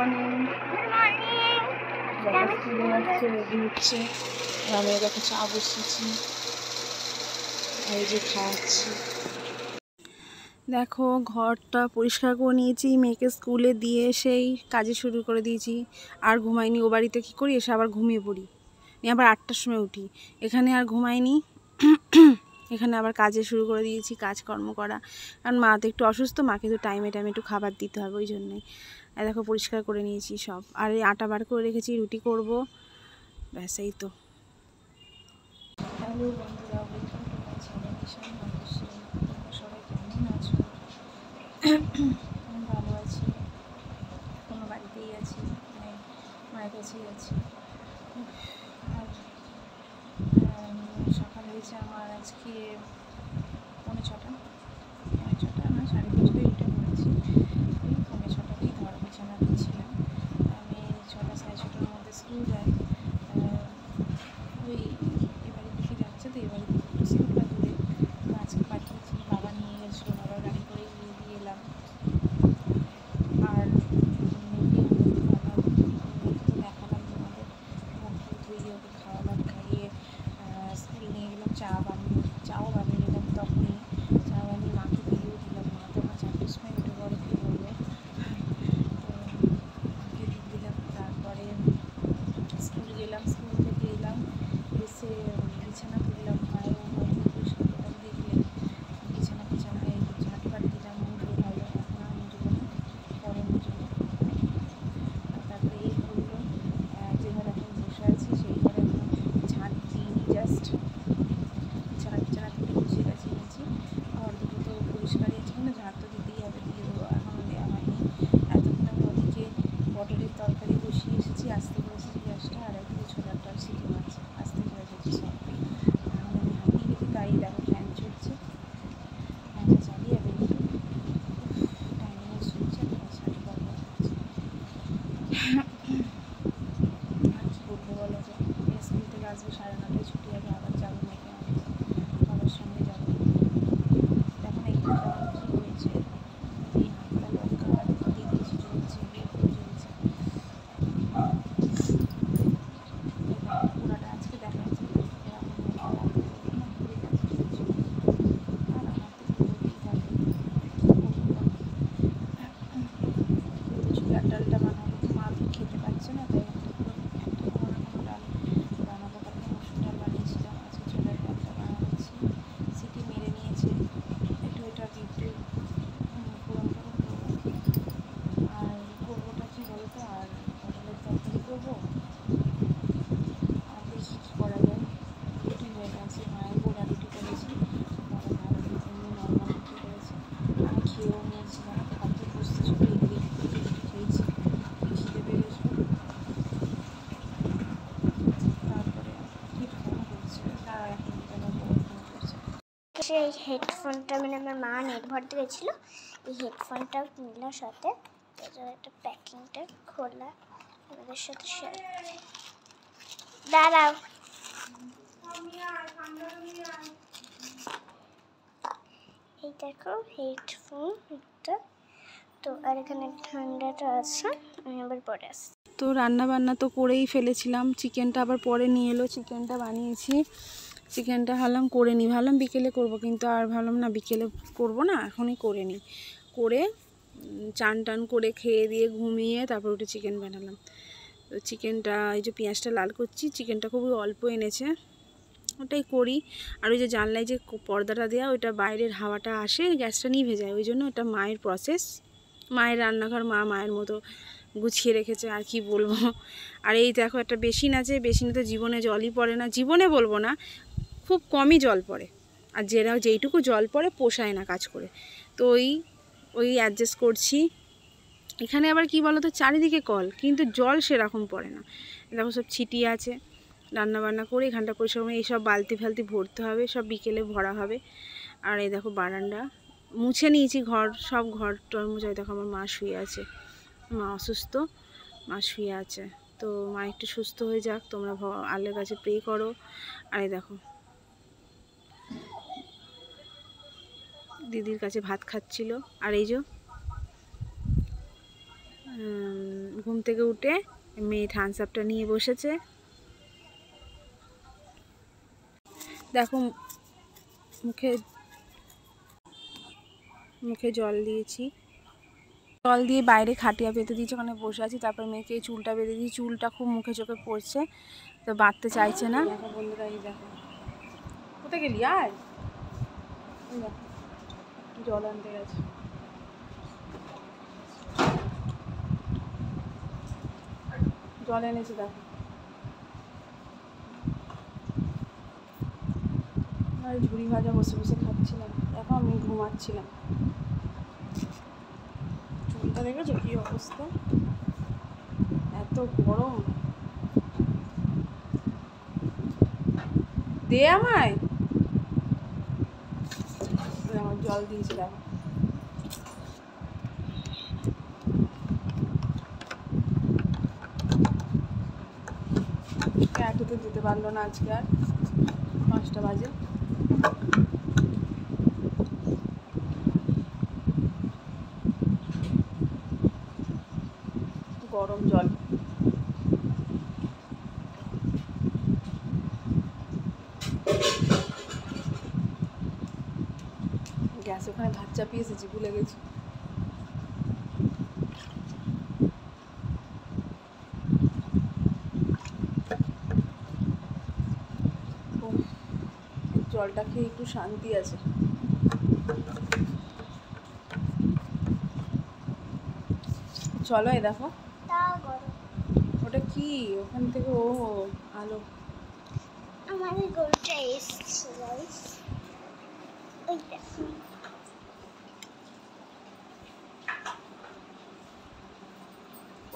Morning. বাবা স্কুলে যাচ্ছে, রেডি হচ্ছে। আমি দেখো চা বসিয়েছি, এই যে খাওয়াচ্ছি। দেখো ঘরটা পরিষ্কার করে নিয়েছি, মেয়েকে স্কুলে দিয়ে সেই কাজে শুরু করে দিয়েছি। আর ঘুমাইনি। ও বাড়িতে কী করি, এসে আবার ঘুমিয়ে পড়ি, নিয়ে আবার 8টার সময় উঠি। এখানে আর ঘুমাইনি, এখানে আবার কাজে শুরু করে দিয়েছি, কাজকর্ম করা। কারণ মা তো একটু অসুস্থ, মাকে তো টাইমে টাইমে একটু খাবার দিতে হবে, ওই জন্যই। দেখো পরিষ্কার করে নিয়েছি সব। আর এই আটা বার করে রেখেছি, রুটি করব, ব্যাস এই তো। হ্যালো বন্ধুরা, ওয়েলকাম টু মাই চ্যানেল ঈশান মানসী। সবাই কেমন আছো? আমি ভালো আছি, কোনো বাড়িতেই আছি, মানে মায়ের কাছেই আছি। আর সকাল হয়েছে আমার আজকে 6:45 না, 5:30 উঠে পড়েছি। ওই 6:45তেই ধর বিছানাতে ছিলাম। আমি 6টা 6:30টার মধ্যে স্কুল যাই। ওই এবারে দিকে যাচ্ছে, তো এবারে দিকে স্কুলটা দূরে, তো আজকে পাঠিয়েছি। বাবা নিয়ে গেছিলো, বাবার গাড়ি করে গিয়ে দিয়ে এলাম। আর মেয়েকে তো দেখালাম তোমাদের, মুখ ধুইয়ে ওকে খাওয়ালাম, খাইয়ে স্কুল নিয়ে গেলাম। চাও বানিয়ে নিলাম তখনই। চা বানিয়ে মাকে দিয়েও দিলাম। মা তো আমার 4টার সময় উঠে পড়ে, কী বলবো। তো মাকে দিয়ে দিলাম। তারপরে স্কুল গেলাম, স্কুল থেকে এলাম, এসে বিছানা তুললাম। মায়ের মধ্যে পরিষ্কার করলাম, দেখলে বিছানা এই ঝাঁটপাট দিলাম। মুজবো ভালো, এখন আর মুজবো না, পরে মুজবো। তারপরে এই ঘরগুলো, যে ঘরে এখন বসে আছি সেই ঘরে এখন ঝাঁট দিইনি, জাস্ট বিছানা তুলে গুছিয়ে গাছিয়ে নিয়েছি। ঘর দুটো তো পরিষ্কারই আছে, কিন্তু ঝাঁট তো দিতেই হবে, দিয়ে দেবো। এখনও দেওয়া হয়নি। এতক্ষণ আমি ওদিকে পটলের তরকারি বসিয়ে এসেছি, আসতে বসেছি গ্যাসটা, আর একদিকে ছোলাটার সিটি মারছে, আসতে করে এসেছি সব। এখন আমি হাঁপিয়ে গেছি, তাই দেখো ফ্যান চলছে, ফ্যানটা চালিয়ে বেরিয়ে টাইমিংয়ে শুনছে, সাড়ে 12টা হচ্ছে। আর কী করবো বলো, যে স্কুল থেকে আসবে 9:30টায়, ছুটি হবে, আবার যাবো মেয়েকে আনতে, বাবার সঙ্গে যাবো। এখন একটু কেমন কী হয়েছে, এই হাতটা লঙ্কা দিয়ে দিয়েছি, জ্বলছে, জ্বলছে। পুরাটা আজকে দেখাচ্ছি এরকম ঘুরে যাচ্ছে, আর আমার তো ঘুরতেই থাকে। ছোলার ডালটা বানাবো, মা তো খেতে পারছে না, তাই একটা কোনো না কোনো ডাল বানাবো। কালকে মসুর ডাল বানিয়েছিলাম, আজকে ছোলার ডালটা বানাচ্ছি। সিটি মেরে নিয়েছে, একটু এটা একটু গরম গরম করবো। আর করবোটা কী বলো তো, আর পটলের তরকারি করবো, আর দেখি কী করা যায়। রুটি হয়ে গেছে, মায়ের গোড়া রুটি করেছি, বাবা ভালো এমনি নর্মাল রুটি করেছে। আমি খেয়েও নিয়েছিলাম, খাদ্য বসতে ছোটো এগুলি রুটি খেয়েছি, খিদে পেয়েছিল। তারপরে কি ফোন করছে, তারা এখন যেন ফোন করছে। সেই হেডফোনটা, মানে আমার মা নেট ভরতে গেছিলো, এই হেডফোনটাও নিলাম সাথে। একটা প্যাকিংটা খোলা আমাদের সাথে শেয়ার করি। দাঁড়াও, এই দেখো হেডফোনটা তো, আর এখানে ঠান্ডাটা আছে, আমি আবার পরে আসছি। তো রান্না বান্না তো করেই ফেলেছিলাম, চিকেনটা আবার পরে নিয়ে এলো, চিকেনটা বানিয়েছি। চিকেনটা ভাবলাম করে নিই, ভাবলাম বিকেলে করব, কিন্তু আর ভাবলাম না বিকেলে করব না, এখনই করে নিই। করে চান টান করে খেয়ে দিয়ে ঘুমিয়ে তারপর উঠে চিকেন বানালাম। তো চিকেনটা, এই যে পেঁয়াজটা লাল করছি, চিকেনটা খুবই অল্প এনেছে, ওটাই করি। আর ওই যে জানলায় যে পর্দাটা দেওয়া, ওইটা বাইরের হাওয়াটা আসে, গ্যাসটা নিভে যায়, ওই জন্য ওটা মায়ের প্রসেস, মায়ের রান্নাঘর, মায়ের মতো গুছিয়ে রেখেছে, আর কি বলবো। আর এই দেখো একটা বেসিন আছে, বেসিনে তো জীবনে জলই পড়ে না, জীবনে বলবো না, খুব কমই জল পড়ে, আর যেইটুকু জল পড়ে পোষায় না কাজ করে, তো ওই অ্যাডজাস্ট করছি। এখানে আবার কি বলো তো, চারিদিকে কল, কিন্তু জল সেরকম পড়ে না। দেখো সব ছিটিয়ে আছে, রান্নাবান্না করে এখানটা পরিষ্কার করে এইসব বালতি ফালতি ভরতে হবে, সব বিকেলে ভরা হবে। আর এই দেখো বারান্দা মুছে নিয়েছি, সব ঘর টর মুছে। দেখো আমার মা শুয়ে আছে, মা অসুস্থ, মা শুয়ে আছে। তো মা একটু সুস্থ হয়ে যাক, তোমরা আল্লাহর কাছে প্রে করো। আর এই দেখো দিদির কাছে ভাত খাচ্ছিল। আর এই যে ঘুম থেকে উঠে মেয়ে থামস আপটা নিয়ে বসেছে। দেখো মুখে জল দিয়েছি, জল দিয়ে বাইরে খাটিয়া পেতে দিয়েছি, ওখানে বসে আছি। তারপর মেয়েকে চুলটা বেঁধে দিয়েছি, চুলটা খুব মুখে চোখে পড়ছে, তো বাঁধতে চাইছে না। দেখো বন্ধুরা, এই দেখো কোথায় গেলি, আয় জল আনতে গেছে। জল এনেছি দেখো। আর ঝুড়ি ভাজা বসে বসে খাচ্ছিলাম, দেখো আমি ঘুমাচ্ছিলাম। চুলটা দেখেছো কি অবস্থা, এত গরম। দে আমায়, আমার জল দিয়েছি দেখো। এততে যেতে পারলো না আজকে, আর 5টা বাজে। গরম জল, গ্যাস ওখানে ভাত চাপিয়ে এসেছি, ভুলে গেছি। জলটা খেয়ে একটু শান্তি আছে। চলো, এই দেখো ওটা কি, ওখান থেকে ও আলো। আমাদের গরুটা এসছে গাইস, ওই দেখো।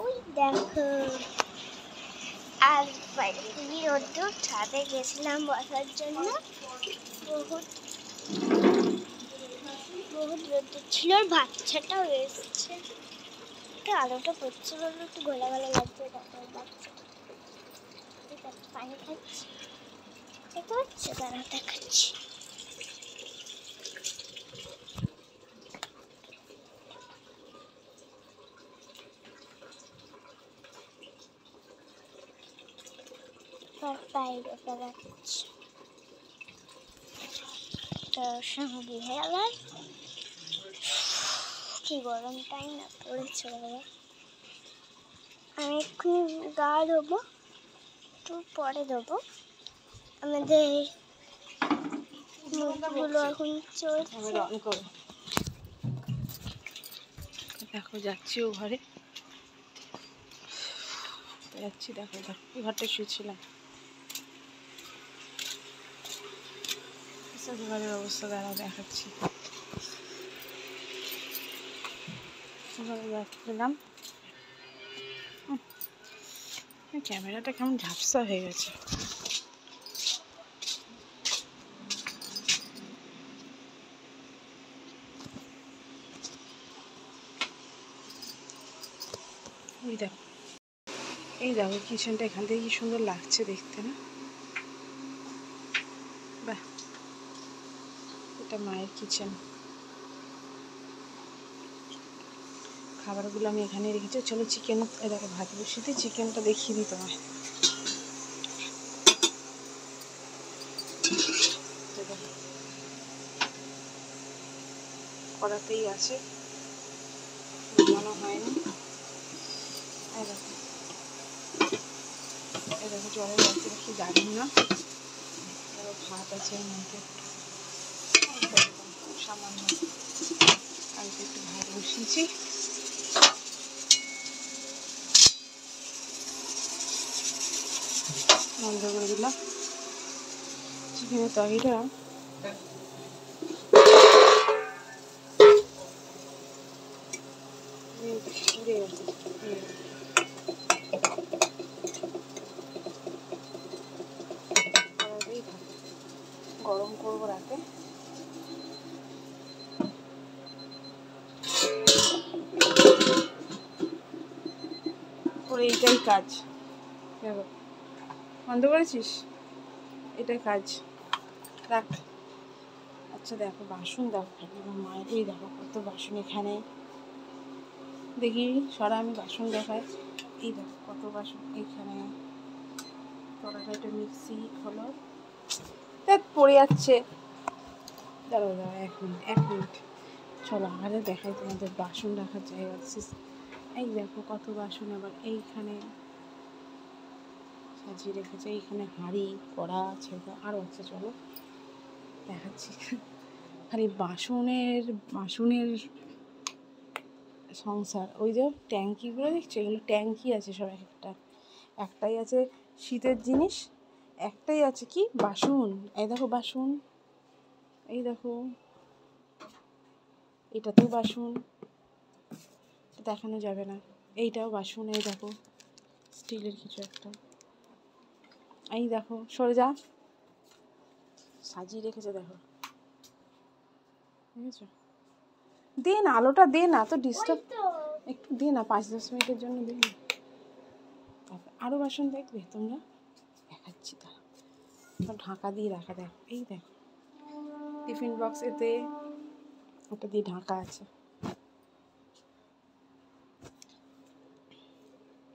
ওই দেখো, আর বাইরে খুবই রোদ্দুর, ছাদে গেছিলাম বসার জন্য, বহুত বহুত রোদ্দুর ছিল। আর বাচ্চাটাও এসছে, একটু আলোটা পড়ছে বলে একটু গোলা গোলা লাগছে। দেখো বাচ্চাটা পানি খাচ্ছে, দেখতে পাচ্ছ, তারা দেখাচ্ছি। বাইরে বেড়াচ্ছে তার সঙ্গে। আবার কি গরমটাই না পড়েছে বাবা। আমি এক্ষুনি গা ধোবো, একটু পরে দেবো। আমাদের মুরগিগুলো এখন চলছে। দেখো যাচ্ছি ও ঘরে, যাচ্ছি। দেখো দেখো ঘরটা শুয়েছিলাম, ঘরের অবস্থা দাঁড়াও দেখাচ্ছি। যাচ্ছিলাম, ক্যামেরাটা কেমন ঝাপসা হয়ে গেছে। এই দেখো, এই দেখো কিচেনটা এখান থেকে কি সুন্দর লাগছে দেখতে না? বাহ, এটা মায়ের কিচেন। খাবারগুলো আমি এখানে রেখেছি। চলো চিকেন, দেখো ভাত বসিয়ে দিয়ে চিকেনটা দেখিয়ে দিই তোমায়। কড়াতেই আছে, মনে হয়নি। এই দেখো, এই দেখো জলের মধ্যে কি দারুণ না, ভাত আছে এর মধ্যে সামান্য। আমি তো একটু ভাত বসিয়েছি, বন্ধ করে দিলাম। চিকেনের তরকারিটা গরম করবো রাতে। ওর এইটাই কাজ, দেখো বন্ধ করেছিস, এটাই কাজ, রাখ। আচ্ছা দেখো বাসন, দেখো মায়ের, এই দেখো কত বাসন এখানে। দেখি সরা, আমি বাসন দেখাই। এই দেখো কত বাসন এইখানে। কড়াটা একটা মিক্সি হলো, দেখ পড়ে যাচ্ছে। দাঁড়াও দাঁড়াও 1 মিনিট চলো আগে দেখাই তোমাদের বাসন রাখার জায়গা। এই দেখো কত বাসন, আবার এইখানে সাজিয়ে রেখেছে। এইখানে হাঁড়ি কড়া ছেঁকা আরও আছে, চলো দেখাচ্ছি। খালি বাসনের সংসার। ওই যে ট্যাঙ্কিগুলো দেখছো, এগুলো ট্যাঙ্কি আছে সব একটাই আছে শীতের জিনিস, একটাই আছে কি বাসন। এই দেখো বাসন, এই দেখো এটাতেও বাসন, দেখানো যাবে না। এইটাও বাসন, এই দেখো স্টিলের কিছু একটা। এই দেখো সরে যা, সাজিয়ে রেখেছে দেখো, ঠিক আছে। দে না আলোটা, দে না তো ডিস্টার্ব, একটু দে না 5-10 মিনিটের জন্য দে না। তারপর আরও বাসন দেখবে তোমরা, দেখাচ্ছি তারা ঢাকা দিয়ে রাখা। দেখো এই দেখো টিফিন বক্স, এতে ওটা দিয়ে ঢাকা আছে।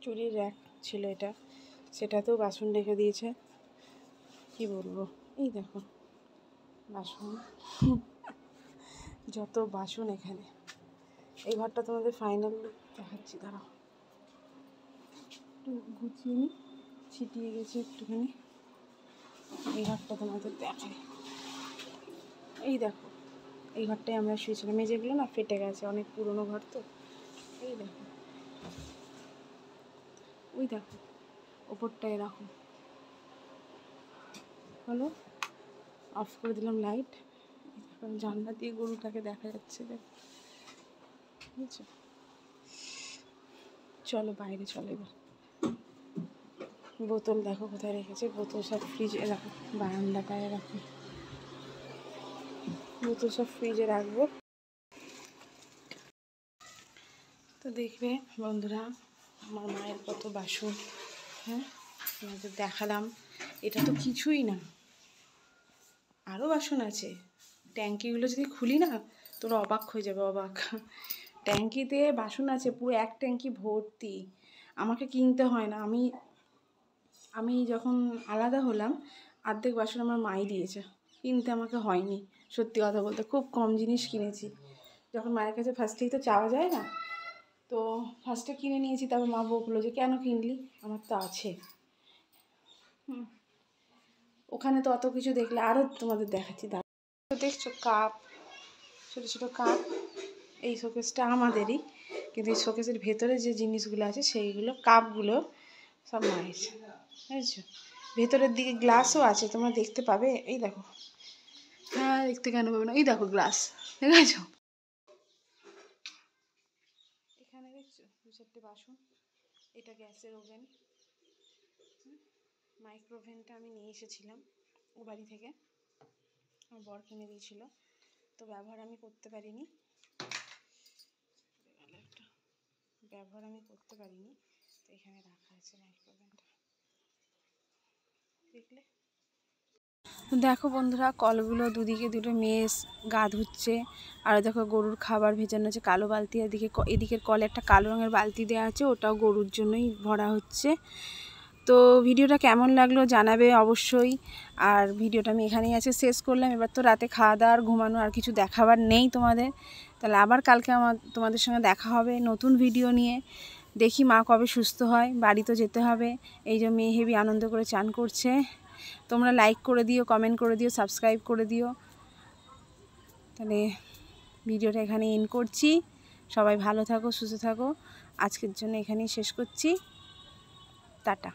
চুরির র্যাক ছিল এটা, সেটাতেও বাসন রেখে দিয়েছে। কি বলবো, এই দেখো বাসন, যত বাসন এখানে। এই ঘরটা তোমাদের ফাইনাল দেখাচ্ছি, দাঁড়াও একটু গুছিয়ে নিই, ছিটিয়ে গেছে একটুখানি। এই ঘরটা তোমাদের দেখাই, এই দেখো এই ঘরটায় আমরা শুয়েছিলাম। মেঝেগুলো না ফেটে গেছে, অনেক পুরনো ঘর তো। এই দেখো, ওই দেখো ওপরটা এরকম হলো। অফ করে দিলাম লাইট, জানলা দিয়ে গরুটাকে দেখা যাচ্ছে, বুঝছো। চলো বাইরে চলো এবার। বোতল দেখো কোথায় রেখেছে, বোতল সব ফ্রিজে রাখো, বারান্দাটায় রাখো, বোতল সব ফ্রিজে রাখবো। তো দেখবে বন্ধুরা আমার মায়ের কত বাসন, হ্যাঁ তোমাদের দেখালাম। এটা তো কিছুই না, আরও বাসন আছে। ট্যাঙ্কিগুলো যদি খুলি না তোরা অবাক হয়ে যাবে, অবাক। ট্যাঙ্কিতে বাসন আছে পুরো 1 ট্যাঙ্কি ভর্তি। আমাকে কিনতে হয় না, আমি যখন আলাদা হলাম অর্ধেক বাসন আমার মাই দিয়েছে, কিনতে আমাকে হয়নি। সত্যি কথা বলতে খুব কম জিনিস কিনেছি। যখন মায়ের কাছে ফার্স্টেই তো চাওয়া যায় না, তো ফার্স্টে কিনে নিয়েছি। তারপর মা বললো যে কেন কিনলি, আমার তো আছে। ওখানে তো অত কিছু দেখলে আরও তোমাদের দেখাচ্ছি। তো দেখছো কাপ, ছোটো ছোটো কাপ। এই শোকেসটা আমাদেরই, কিন্তু এই শোকেসের ভেতরে যে জিনিসগুলো আছে সেইগুলো, কাপগুলো সব মায়ের, বুঝছো। ভেতরের দিকে গ্লাসও আছে, তোমরা দেখতে পাবে। এই দেখো, হ্যাঁ দেখতে কেন পাবে না, এই দেখো গ্লাস, ঠিক আছে। এখানে দেখছো 2-4টে বাসন। এটা গ্যাসের ওভেন, মাইক্রোওভেনটা আমি নিয়ে এসেছিলাম ও বাড়ি থেকে, আমার বর কিনে দিয়েছিল, তো ব্যবহার আমি করতে পারিনি, তো এখানে রাখা আছে মাইক্রোওভেনটা, দেখলে। দেখো বন্ধুরা কলগুলো দুদিকে দুটো মেয়ে গা ধুচ্ছে, আর দেখো গরুর খাবার ভেজানো আছে কালো বালতি। এদিকের কলে একটা কালো রঙের বালতি দেওয়া আছে, ওটাও গরুর জন্যই ভরা হচ্ছে। তো ভিডিওটা কেমন লাগলো জানাবে অবশ্যই। আর ভিডিওটা আমি এখানেই আছে শেষ করলাম। এবার তো রাতে খাওয়া দাওয়া আর ঘুমানো, আর কিছু দেখাবার নেই তোমাদের। তাহলে আবার কালকে তোমাদের সঙ্গে দেখা হবে নতুন ভিডিও নিয়ে। দেখি মা কবে সুস্থ হয়, বাড়ি তো যেতে হবে। এই যে মেয়ে হেবি আনন্দ করে চান করছে। তোমরা লাইক করে দিও, কমেন্ট করে দিও, সাবস্ক্রাইব করে দিও। তাহলে ভিডিওটা এখানে এন্ড করছি। সবাই ভালো থাকো, সুস্থ থাকো। আজকের জন্য এখানেই শেষ করছি। টাটা।